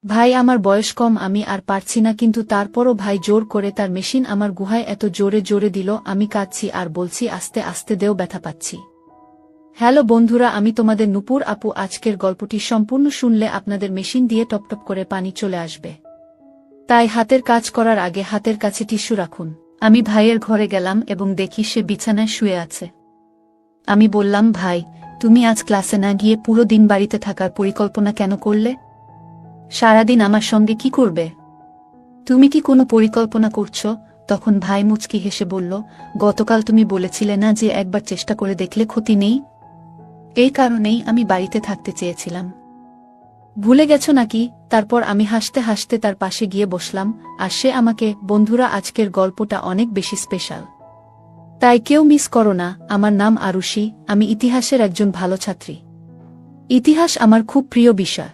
ভাই আমার বয়স কম, আমি আর পারছি না, কিন্তু তারপরও ভাই জোর করে তার মেশিন আমার গুহায় এত জোরে জোরে দিল, আমি কাঁদছি আর বলছি আস্তে আস্তে দেও, ব্যথা পাচ্ছি। হ্যালো বন্ধুরা, আমি তোমাদের নূপুর আপু। আজকের গল্পটি সম্পূর্ণ শুনলে আপনাদের মেশিন দিয়ে টপটপ করে পানি চলে আসবে। তাই হাতের কাজ করার আগে হাতের কাছে টিস্যু রাখুন। আমি ভাইয়ের ঘরে গেলাম এবং দেখি সে বিছানায় শুয়ে আছে। আমি বললাম, ভাই তুমি আজ ক্লাসে না গিয়ে পুরো দিন বাড়িতে থাকার পরিকল্পনা কেন করলে? সারাদিন আমার সঙ্গে কি করবে? তুমি কি কোনো পরিকল্পনা করছো? তখন ভাই মুচকি হেসে বলল, গতকাল তুমি বলেছিলে না যে একবার চেষ্টা করে দেখলে ক্ষতি নেই? এই কারণেই আমি বাড়িতে থাকতে চেয়েছিলাম। ভুলে গেছো নাকি? তারপর আমি হাসতে হাসতে তার পাশে গিয়ে বসলাম, আর সে আমাকে। বন্ধুরা, আজকের গল্পটা অনেক বেশি স্পেশাল, তাই কেউ মিস করো না। আমার নাম আরুষি, আমি ইতিহাসের একজন ভালো ছাত্রী। ইতিহাস আমার খুব প্রিয় বিষয়।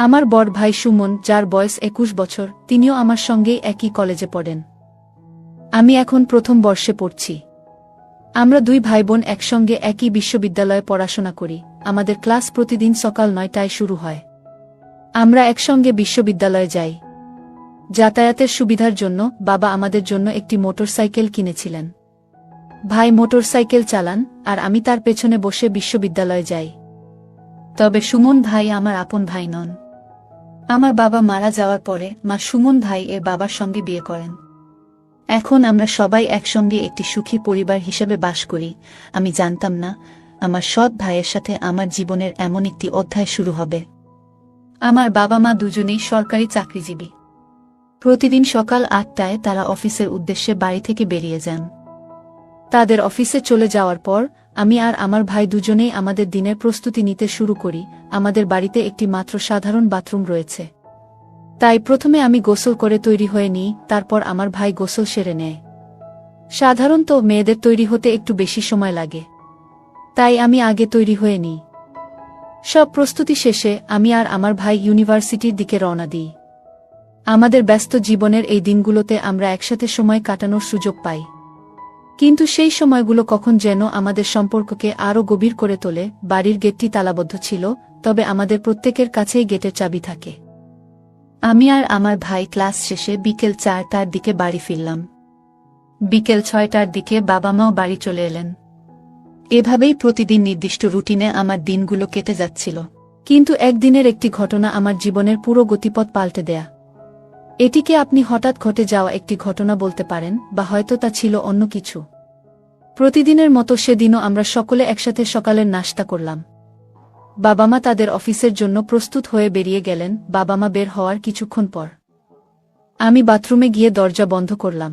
আমার বড় ভাই সুমন, যার বয়স 21 বছর, তিনিও আমার সঙ্গেই একই কলেজে পড়েন। আমি এখন প্রথম বর্ষে পড়ছি। আমরা দুই ভাইবোন একসঙ্গে একই বিশ্ববিদ্যালয়ে পড়াশোনা করি। আমাদের ক্লাস প্রতিদিন সকাল 9টায় শুরু হয়। আমরা একসঙ্গে বিশ্ববিদ্যালয়ে যাই। যাতায়াতের সুবিধার জন্য বাবা আমাদের জন্য একটি মোটরসাইকেল কিনেছিলেন। ভাই মোটরসাইকেল চালান, আর আমি তার পেছনে বসে বিশ্ববিদ্যালয়ে যাই। তবে সুমন ভাই আমার আপন ভাই নন। আমার বাবা মারা যাওয়ার পরে মা সুমন ভাই এর বাবার সঙ্গে বিয়ে করেন। এখন আমরা সবাই একসঙ্গে একটি সুখী পরিবার হিসেবে বাস করি। আমি জানতাম না আমার সৎ ভাইয়ের সাথে আমার জীবনের এমন একটি অধ্যায় শুরু হবে। আমার বাবা মা দুজনেই সরকারি চাকরিজীবী। প্রতিদিন সকাল 8টায় তারা অফিসের উদ্দেশ্যে বাড়ি থেকে বেরিয়ে যান। তাদের অফিসে চলে যাওয়ার পর আমি আর আমার ভাই দুজনেই আমাদের দিনের প্রস্তুতি নিতে শুরু করি। আমাদের বাড়িতে একটি মাত্র সাধারণ বাথরুম রয়েছে, তাই প্রথমে আমি গোসল করে তৈরি হয়ে নিই, তারপর আমার ভাই গোসল সেরে নেয়। সাধারণত মেয়েদের তৈরি হতে একটু বেশি সময় লাগে, তাই আমি আগে তৈরি হয়ে নিই। সব প্রস্তুতি শেষে আমি আর আমার ভাই ইউনিভার্সিটির দিকে রওনা দিই। আমাদের ব্যস্ত জীবনের এই দিনগুলোতে আমরা একসাথে সময় কাটানোর সুযোগ পাই, কিন্তু সেই সময়গুলো কখন যেন আমাদের সম্পর্ককে আরও গভীর করে তোলে। বাড়ির গেটটি তালাবদ্ধ ছিল, তবে আমাদের প্রত্যেকের কাছেই গেটের চাবি থাকে। আমি আর আমার ভাই ক্লাস শেষে বিকেল 4টার দিকে বাড়ি ফিরলাম। বিকেল 6টার দিকে বাবা মাও বাড়ি চলে এলেন। এভাবেই প্রতিদিন নির্দিষ্ট রুটিনে আমার দিনগুলো কেটে যাচ্ছিল। কিন্তু একদিনের একটি ঘটনা আমার জীবনের পুরো গতিপথ পাল্টে দেয়া। এটিকে আপনি হঠাৎ ঘটে যাওয়া একটি ঘটনা বলতে পারেন, বা হয়তো তা ছিল অন্য কিছু। প্রতিদিনের মতো সেদিনও আমরা সকলে একসাথে সকালের নাশতা করলাম। বাবা মা তাদের অফিসের জন্য প্রস্তুত হয়ে বেরিয়ে গেলেন। বাবা মা বের হওয়ার কিছুক্ষণ পর আমি বাথরুমে গিয়ে দরজা বন্ধ করলাম।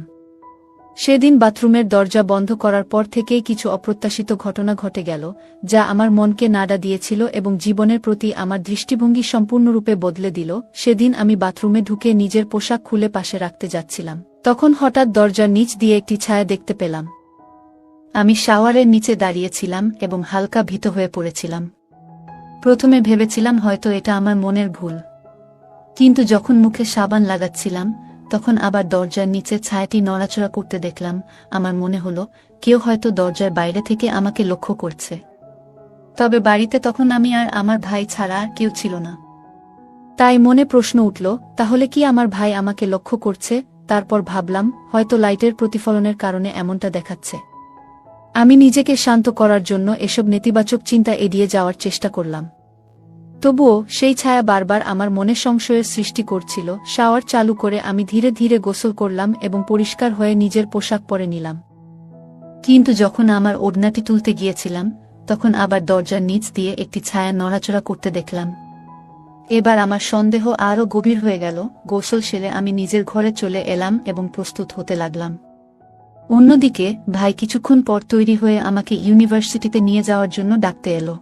সেদিন বাথরুমের দরজা বন্ধ করার পর থেকেই কিছু অপ্রত্যাশিত ঘটনা ঘটে গেল, যা আমার মনকে নাড়া দিয়েছিল এবং জীবনের প্রতি আমার দৃষ্টিভঙ্গি সম্পূর্ণরূপে বদলে দিল। সেদিন আমি বাথরুমে ঢুকে নিজের পোশাক খুলে পাশে রাখতে যাচ্ছিলাম, তখন হঠাৎ দরজার নিচ দিয়ে একটি ছায়া দেখতে পেলাম। আমি শাওয়ারের নিচে দাঁড়িয়েছিলাম এবং হালকা ভীত হয়ে পড়েছিলাম। প্রথমে ভেবেছিলাম হয়তো এটা আমার মনের ভুল, কিন্তু যখন মুখে সাবান লাগাচ্ছিলাম তখন আবার দরজার নিচে ছায়াটি নড়াচড়া করতে দেখলাম। আমার মনে হলো কেউ হয়তো দরজার বাইরে থেকে আমাকে লক্ষ্য করছে। তবে বাড়িতে তখন আমি আর আমার ভাই ছাড়া আর কেউ ছিল না। তাই মনে প্রশ্ন উঠল, তাহলে কি আমার ভাই আমাকে লক্ষ্য করছে? তারপর ভাবলাম হয়তো লাইটের প্রতিফলনের কারণে এমনটা দেখাচ্ছে। আমি নিজেকে শান্ত করার জন্য এসব নেতিবাচক চিন্তা এড়িয়ে যাওয়ার চেষ্টা করলাম। তবুও সেই ছায়া বারবার আমার মনে সংশয়ের সৃষ্টি করছিল। শাওয়ার চালু করে আমি ধীরে ধীরে গোসল করলাম এবং পরিষ্কার হয়ে নিজের পোশাক পরে নিলাম। কিন্তু যখন আমার ওড়নাটি তুলতে গিয়েছিলাম তখন আবার দরজার নিচ দিয়ে একটি ছায়া নড়াচড়া করতে দেখলাম। এবার আমার সন্দেহ আরও গভীর হয়ে গেল। গোসল সেরে আমি নিজের ঘরে চলে এলাম এবং প্রস্তুত হতে লাগলাম। অন্যদিকে ভাই কিছুক্ষণ পর তৈরি হয়ে আমাকে ইউনিভার্সিটিতে নিয়ে যাওয়ার জন্য ডাকতে এলো।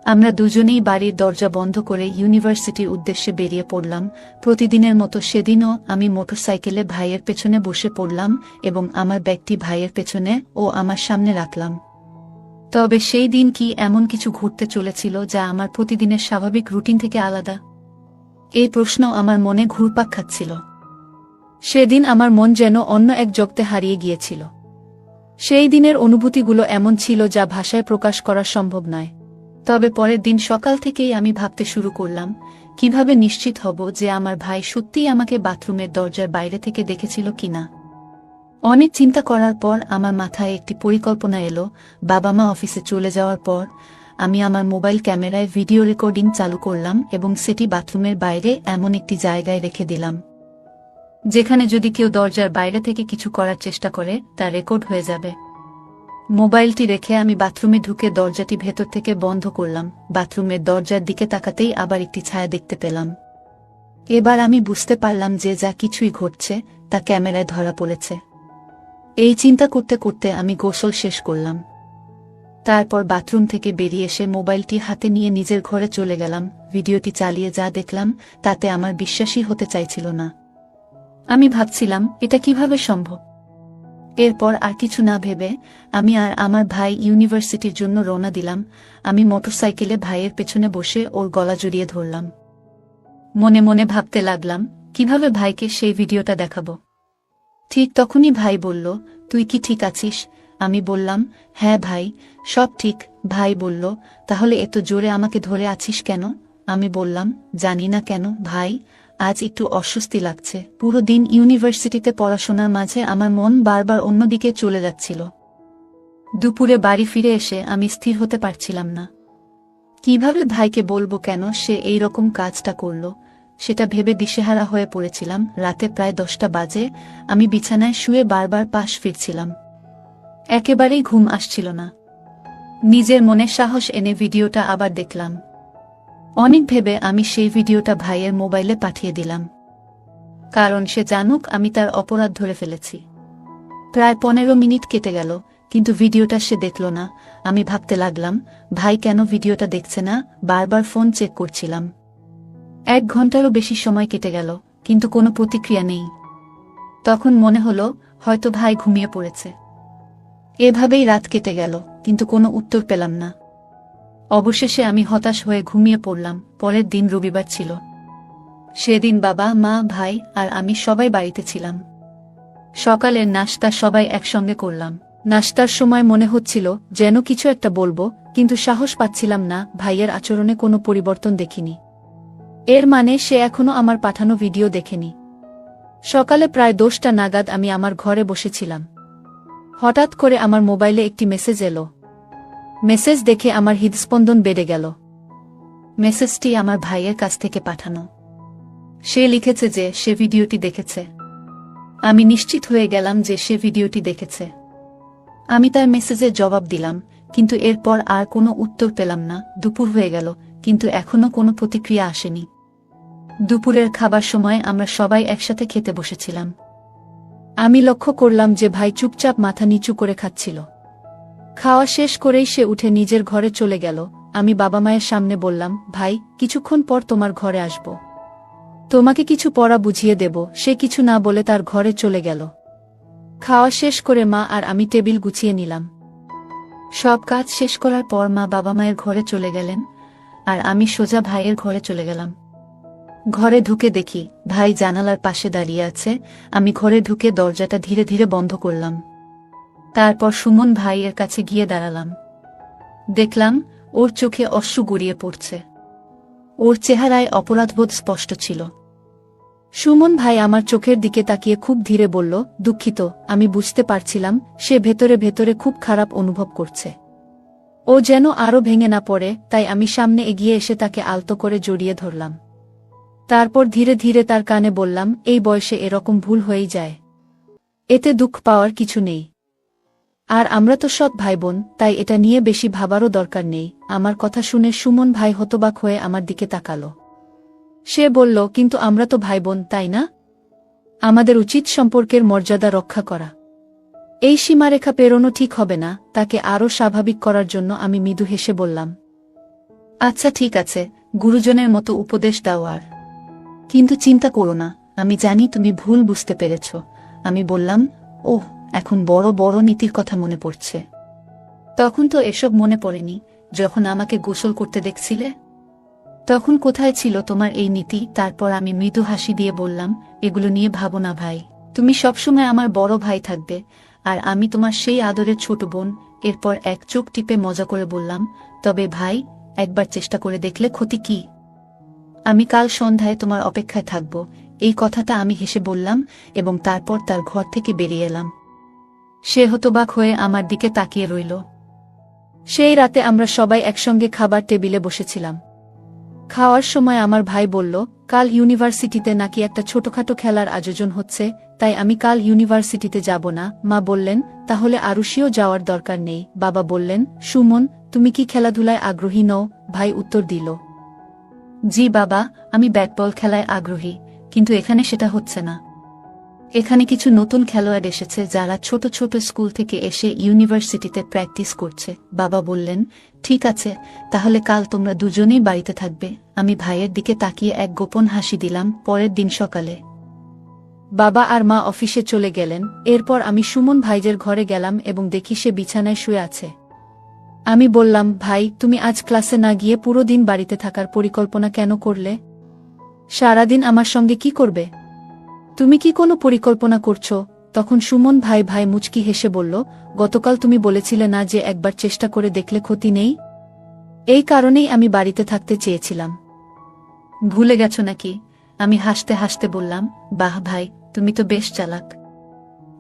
আমরা দুজনেই বাড়ির দরজা বন্ধ করে ইউনিভার্সিটির উদ্দেশ্যে বেরিয়ে পড়লাম। প্রতিদিনের মতো সেদিনও আমি মোটরসাইকেলে ভাইয়ের পেছনে বসে পড়লাম এবং আমার ব্যাগটি ভাইয়ের পেছনে ও আমার সামনে রাখলাম। তবে সেই দিন কি এমন কিছু ঘটতে চলেছিল যা আমার প্রতিদিনের স্বাভাবিক রুটিন থেকে আলাদা? এই প্রশ্ন আমার মনে ঘুরপাক খাচ্ছিল। সেদিন আমার মন যেন অন্য এক জগতে হারিয়ে গিয়েছিল। সেই দিনের অনুভূতিগুলো এমন ছিল যা ভাষায় প্রকাশ করা সম্ভব নয়। তবে পরের দিন সকাল থেকেই আমি ভাবতে শুরু করলাম, কিভাবে নিশ্চিত হব যে আমার ভাই সত্যিই আমাকে বাথরুমের দরজার বাইরে থেকে দেখেছিল কিনা? অনেক চিন্তা করার পর আমার মাথায় একটি পরিকল্পনা এলো। বাবা মা অফিসে চলে যাওয়ার পর আমি আমার মোবাইল ক্যামেরায় ভিডিও রেকর্ডিং চালু করলাম এবং সেটি বাথরুমের বাইরে এমন একটি জায়গায় রেখে দিলাম, যেখানে যদি কেউ দরজার বাইরে থেকে কিছু করার চেষ্টা করে তা রেকর্ড হয়ে যাবে। মোবাইলটি রেখে আমি বাথরুমে ঢুকে দরজাটি ভেতর থেকে বন্ধ করলাম। বাথরুমের দরজার দিকে তাকাতেই আবার একটি ছায়া দেখতে পেলাম। এবার আমি বুঝতে পারলাম যে যা কিছুই ঘটছে তা ক্যামেরায় ধরা পড়েছে। এই চিন্তা করতে করতে আমি গোসল শেষ করলাম। তারপর বাথরুম থেকে বেরিয়ে এসে মোবাইলটি হাতে নিয়ে নিজের ঘরে চলে গেলাম। ভিডিওটি চালিয়ে যা দেখলাম তাতে আমার বিশ্বাসই হতে চাইছিল না। আমি ভাবছিলাম এটা কিভাবে সম্ভব। এরপর আর কিছু না ভেবে আমি আর আমার ভাই ইউনিভার্সিটির জন্য রওনা দিলাম। আমি মোটরসাইকেলে ভাইয়ের পেছনে বসে ওর গলা জড়িয়ে ধরলাম। মনে মনে ভাবতে লাগলাম কিভাবে ভাইকে সেই ভিডিওটা দেখাবো। ঠিক তখনই ভাই বলল, তুই কি ঠিক আছিস? আমি বললাম, হ্যাঁ ভাই, সব ঠিক। ভাই বলল, তাহলে এত জোরে আমাকে ধরে আছিস কেন? আমি বললাম, জানি না কেন ভাই, আজ একটু অস্বস্তি লাগছে। পুরো দিন ইউনিভার্সিটিতে পড়াশোনার মাঝে আমার মন বারবার অন্যদিকে চলে যাচ্ছিল। দুপুরে বাড়ি ফিরে এসে আমি স্থির হতে পারছিলাম না। কিভাবে ভাইকে বলবো কেন সে এই রকম কাজটা করল, সেটা ভেবে দিশেহারা হয়ে পড়েছিলাম। রাতে প্রায় 10টা বাজে। আমি বিছানায় শুয়ে বারবার পাশ ফিরছিলাম। একেবারেই ঘুম আসছিল না। নিজের মনে সাহস এনে ভিডিওটা আবার দেখলাম। অনেক ভেবে আমি সেই ভিডিওটা ভাইয়ের মোবাইলে পাঠিয়ে দিলাম, কারণ সে জানুক আমি তার অপরাধ ধরে ফেলেছি। প্রায় 15 মিনিট কেটে গেল, কিন্তু ভিডিওটা সে দেখল না। আমি ভাবতে লাগলাম, ভাই কেন ভিডিওটা দেখছে না? বারবার ফোন চেক করছিলাম। 1 ঘন্টারও বেশি সময় কেটে গেল, কিন্তু কোনো প্রতিক্রিয়া নেই। তখন মনে হলো হয়তো ভাই ঘুমিয়ে পড়েছে। এভাবেই রাত কেটে গেল, কিন্তু কোনো উত্তর পেলাম না। অবশেষে আমি হতাশ হয়ে ঘুমিয়ে পড়লাম। পরের দিন রবিবার ছিল। সেদিন বাবা মা ভাই আর আমি সবাই বাড়িতে ছিলাম। সকালের নাশতা সবাই একসঙ্গে করলাম। নাশতার সময় মনে হচ্ছিল যেন কিছু একটা বলবো, কিন্তু সাহস পাচ্ছিলাম না। ভাইয়ের আচরণে কোনো পরিবর্তন দেখিনি। এর মানে সে এখনো আমার পাঠানো ভিডিও দেখেনি। সকালে প্রায় 10টা নাগাদ আমি আমার ঘরে বসেছিলাম। হঠাৎ করে আমার মোবাইলে একটি মেসেজ এলো। মেসেজ দেখে আমার হৃদস্পন্দন বেড়ে গেল। মেসেজটি আমার ভাইয়ের কাছ থেকে পাঠানো। সে লিখেছে যে সে ভিডিওটি দেখেছে। আমি নিশ্চিত হয়ে গেলাম যে সে ভিডিওটি দেখেছে। আমি তার মেসেজের জবাব দিলাম, কিন্তু এরপর আর কোনো উত্তর পেলাম না। দুপুর হয়ে গেল, কিন্তু এখনো কোনো প্রতিক্রিয়া আসেনি। দুপুরের খাবার সময় আমরা সবাই একসাথে খেতে বসেছিলাম। আমি লক্ষ্য করলাম যে ভাই চুপচাপ মাথা নিচু করে খাচ্ছিল। খাওয়া শেষ করেই সে উঠে নিজের ঘরে চলে গেল। আমি বাবা মায়ের সামনে বললাম, ভাই, কিছুক্ষণ পর তোমার ঘরে আসব। তোমাকে কিছু পড়া বুঝিয়ে দেব। সে কিছু না বলে তার ঘরে চলে গেল। খাওয়া শেষ করে মা আর আমি টেবিল গুছিয়ে নিলাম। সব কাজ শেষ করার পর মা বাবা মায়ের ঘরে চলে গেলেন, আর আমি সোজা ভাইয়ের ঘরে চলে গেলাম। ঘরে ঢুকে দেখি ভাই জানালার পাশে দাঁড়িয়ে আছে। আমি ঘরে ঢুকে দরজাটা ধীরে ধীরে বন্ধ করলাম। তারপর সুমন ভাইয়ের কাছে গিয়ে দাঁড়ালাম। দেখলাম ওর চোখে অশ্রু গড়িয়ে পড়ছে। ওর চেহারায় অপরাধবোধ স্পষ্ট ছিল। সুমন ভাই আমার চোখের দিকে তাকিয়ে খুব ধীরে বলল, দুঃখিত। আমি বুঝতে পারছিলাম সে ভেতরে ভেতরে খুব খারাপ অনুভব করছে। ও যেন আরো ভেঙে না পড়ে, তাই আমি সামনে এগিয়ে এসে তাকে আলতো করে জড়িয়ে ধরলাম। তারপর ধীরে ধীরে তার কানে বললাম, এই বয়সে এরকম ভুল হয়েই যায়। এতে দুঃখ পাওয়ার কিছু নেই। আর আমরা তো সৎ ভাইবোন, তাই এটা নিয়ে বেশি ভাবারও দরকার নেই। আমার কথা শুনে সুমন ভাই হতবাক হয়ে আমার দিকে তাকালো। সে বলল, কিন্তু আমরা তো ভাইবোন, তাই না? আমাদের উচিত সম্পর্কের মর্যাদা রক্ষা করা। এই সীমারেখা পেরোনো ঠিক হবে না। তাকে আরও স্বাভাবিক করার জন্য আমি মৃদু হেসে বললাম, আচ্ছা ঠিক আছে, গুরুজনের মতো উপদেশ দাও। আর কিন্তু চিন্তা করো না, আমি জানি তুমি ভুল বুঝতে পেরেছ। আমি বললাম, ওহ, এখন বড় বড় নীতির কথা মনে পড়ছে। তখন তো এসব মনে পড়েনি। যখন আমাকে গোসল করতে দেখছিলে, তখন কোথায় ছিল তোমার এই নীতি? তারপর আমি মৃদু হাসি দিয়ে বললাম, এগুলো নিয়ে ভাবো না ভাই। তুমি সবসময় আমার বড় ভাই থাকবে, আর আমি তোমার সেই আদরের ছোট বোন। এরপর এক চোখ টিপে মজা করে বললাম, তবে ভাই, একবার চেষ্টা করে দেখলে ক্ষতি কি? আমি কাল সন্ধ্যায় তোমার অপেক্ষায় থাকব, এই কথাটা আমি হেসে বললাম এবং তারপর তার ঘর থেকে বেরিয়ে এলাম। সে হতবাক হয়ে আমার দিকে তাকিয়ে রইল। সেই রাতে আমরা সবাই একসঙ্গে খাবার টেবিলে বসেছিলাম। খাওয়ার সময় আমার ভাই বলল, কাল ইউনিভার্সিটিতে নাকি একটা ছোটখাটো খেলার আয়োজন হচ্ছে, তাই আমি কাল ইউনিভার্সিটিতে যাব না। মা বললেন, তাহলে আরুষিও যাওয়ার দরকার নেই। বাবা বললেন, সুমন, তুমি কি খেলাধুলায় আগ্রহী নও? ভাই উত্তর দিল, জি বাবা, আমি ব্যাটবল খেলায় আগ্রহী, কিন্তু এখানে সেটা হচ্ছে না। এখানে কিছু নতুন খেলোয়াড় এসেছে যারা ছোট ছোট স্কুল থেকে এসে ইউনিভার্সিটিতে প্র্যাকটিস করছে। বাবা বললেন, ঠিক আছে, তাহলে কাল তোমরা দুজনেই বাড়িতে থাকবে। আমি ভাইয়ের দিকে তাকিয়ে এক গোপন হাসি দিলাম। পরের দিন সকালে বাবা আর মা অফিসে চলে গেলেন। এরপর আমি সুমন ভাইজের ঘরে গেলাম এবং দেখি সে বিছানায় শুয়ে আছে। আমি বললাম, ভাই, তুমি আজ ক্লাসে না গিয়ে পুরো দিন বাড়িতে থাকার পরিকল্পনা কেন করলে? সারাদিন আমার সঙ্গে কি করবে? তুমি কি কোনো পরিকল্পনা করছো? তখন সুমন ভাই মুচকি হেসে বলল, গতকাল তুমি বলেছিলে না যে একবার চেষ্টা করে দেখলে ক্ষতি নেই? এই কারণেই আমি বাড়িতে থাকতে চেয়েছিলাম। ভুলে গেছো নাকি? আমি হাসতে হাসতে বললাম, বাহ ভাই, তুমি তো বেশ চালাক।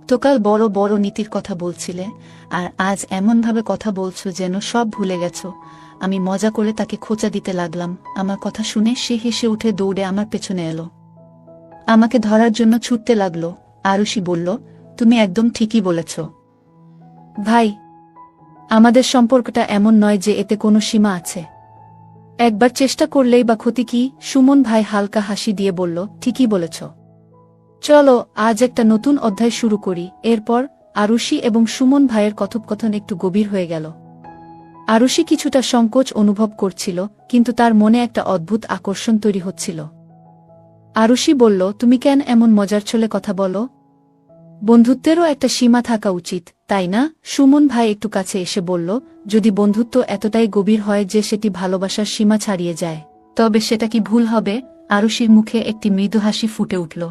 তোকাল বড় বড় নীতির কথা বলছিলে, আর আজ এমনভাবে কথা বলছো যেন সব ভুলে গেছো। আমি মজা করে তাকে খোঁচা দিতে লাগলাম। আমার কথা শুনে সে হেসে উঠে দৌড়ে আমার পেছনে এলো। আমাকে ধরার জন্য ছুটতে লাগলো। আরুষি বলল, তুমি একদম ঠিকই বলেছ ভাই, আমাদের সম্পর্কটা এমন নয় যে এতে কোনো সীমা আছে। একবার চেষ্টা করলেই বা ক্ষতি কি? সুমন ভাই হালকা হাসি দিয়ে বলল, ঠিকই বলেছ। চলো আজ একটা নতুন অধ্যায় শুরু করি। এরপর আরুষি এবং সুমন ভাইয়ের কথোপকথন একটু গভীর হয়ে গেল। আরুষি কিছুটা সংকোচ অনুভব করছিল, কিন্তু তার মনে একটা অদ্ভুত আকর্ষণ তৈরি হচ্ছিল। আরুষি বলল, তুমি কেন এমন মজার ছলে কথা বলো? বন্ধুত্বেরও একটা সীমা থাকা উচিত, তাই না? সুমন ভাই একটু কাছে এসে বলল, যদি বন্ধুত্ব এতটাই গভীর হয় যে সেটি ভালোবাসার সীমা ছাড়িয়ে যায়, তবে সেটা কি ভুল হবে? আরুষির মুখে একটি মৃদু হাসি ফুটে উঠল।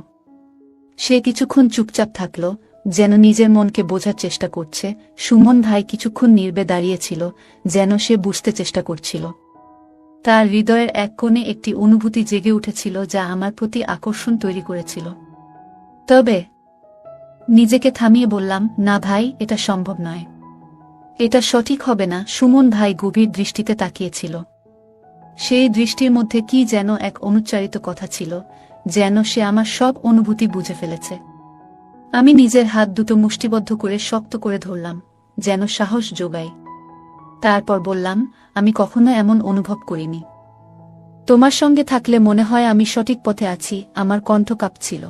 সে কিছুক্ষণ চুপচাপ থাকল, যেন নিজের মনকে বোঝার চেষ্টা করছে। সুমন ভাই কিছুক্ষণ নীরবে দাঁড়িয়েছিল, যেন সে বুঝতে চেষ্টা করছিল। তার হৃদয়ের এক কোণে একটি অনুভূতি জেগে উঠেছিল যা আমার প্রতি আকর্ষণ তৈরি করেছিল। তবে নিজেকে থামিয়ে বললাম, না ভাই, এটা সম্ভব নয়। এটা সঠিক হবে না। সুমন ভাই গভীর দৃষ্টিতে তাকিয়েছিল। সেই দৃষ্টির মধ্যে কি যেন এক অনুচ্চারিত কথা ছিল, যেন সে আমার সব অনুভূতি বুঝে ফেলেছে। আমি নিজের হাত দুটো মুষ্টিবদ্ধ করে শক্ত করে ধরলাম, যেন সাহস যোগায়। তারপর বললাম, আমি কখনো এমন অনুভব করিনি। তোমার সঙ্গে থাকলে মনে হয় আমি সঠিক পথে আছি। আমার কণ্ঠ কাঁপছিল।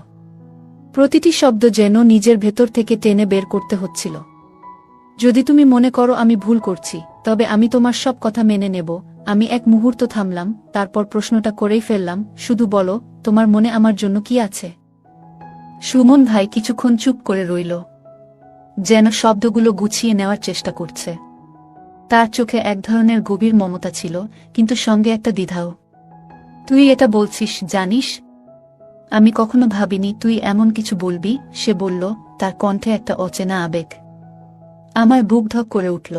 প্রতিটি শব্দ যেন নিজের ভেতর থেকে টেনে বের করতে হচ্ছিল। যদি তুমি মনে করো আমি ভুল করছি, তবে আমি তোমার সব কথা মেনে নেব। আমি এক মুহূর্ত থামলাম, তারপর প্রশ্নটা করেই ফেললাম, শুধু বলো, তোমার মনে আমার জন্য কি আছে? সুমন ভাই কিছুক্ষণ চুপ করে রইল, যেন শব্দগুলো গুছিয়ে নেওয়ার চেষ্টা করছে। তার চোখে এক ধরনের গভীর মমতা ছিল, কিন্তু সঙ্গে একটা দ্বিধাও। তুই এটা বলছিস জানিস? আমি কখনো ভাবিনি তুই এমন কিছু বলবি, সে বলল, তার কণ্ঠে একটা অচেনা আবেগ। আমার বুক ধক করে উঠল।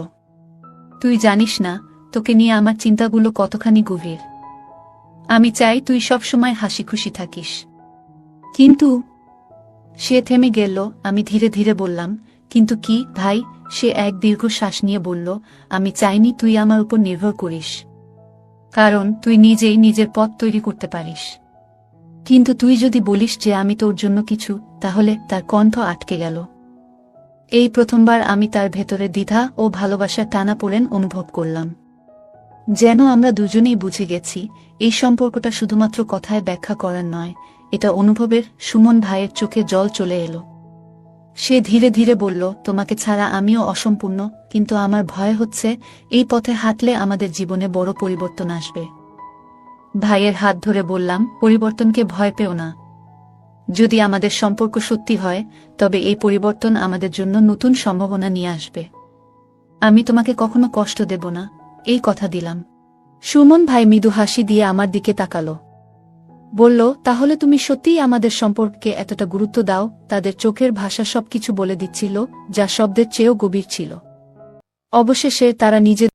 তুই জানিস না, তোকে নিয়ে আমার চিন্তাগুলো কতখানি গভীর। আমি চাই তুই সবসময় হাসি খুশি থাকিস। কিন্তু সে থেমে গেল। আমি ধীরে ধীরে বললাম, কিন্তু কি ভাই? সে এক দীর্ঘ শ্বাস নিয়ে বলল, আমি চাইনি তুই আমার উপর নির্ভর করিস, কারণ তুই নিজেই নিজের পথ তৈরি করতে পারিস। কিন্তু তুই যদি বলিস যে আমি তোর জন্য কিছু, তাহলে। তার কণ্ঠ আটকে গেল। এই প্রথমবার আমি তার ভেতরে দ্বিধা ও ভালোবাসার টানাপোড়েন অনুভব করলাম। যেন আমরা দুজনেই বুঝে গেছি, এই সম্পর্কটা শুধুমাত্র কথায় ব্যাখ্যা করার নয়, এটা অনুভবের। সুমন ভাইয়ের চোখে জল চলে এলো। সে ধীরে ধীরে বলল, তোমাকে ছাড়া আমিও অসম্পূর্ণ, কিন্তু আমার ভয় হচ্ছে এই পথে হাঁটলে আমাদের জীবনে বড় পরিবর্তন আসবে। ভাইয়ের হাত ধরে বললাম, পরিবর্তনকে ভয় পেও না। যদি আমাদের সম্পর্ক সত্যি হয়, তবে এই পরিবর্তন আমাদের জন্য নতুন সম্ভাবনা নিয়ে আসবে। আমি তোমাকে কখনো কষ্ট দেব না, এই কথা দিলাম। সুমন ভাই মৃদু হাসি দিয়ে আমার দিকে তাকালো। বলল, তাহলে তুমি সত্যিই আমাদের সম্পর্কে এতটা গুরুত্ব দাও? তাদের চোখের ভাষা সবকিছু বলে দিচ্ছিল, যা শব্দের চেয়েও গভীর ছিল। অবশেষে তারা নিজেদের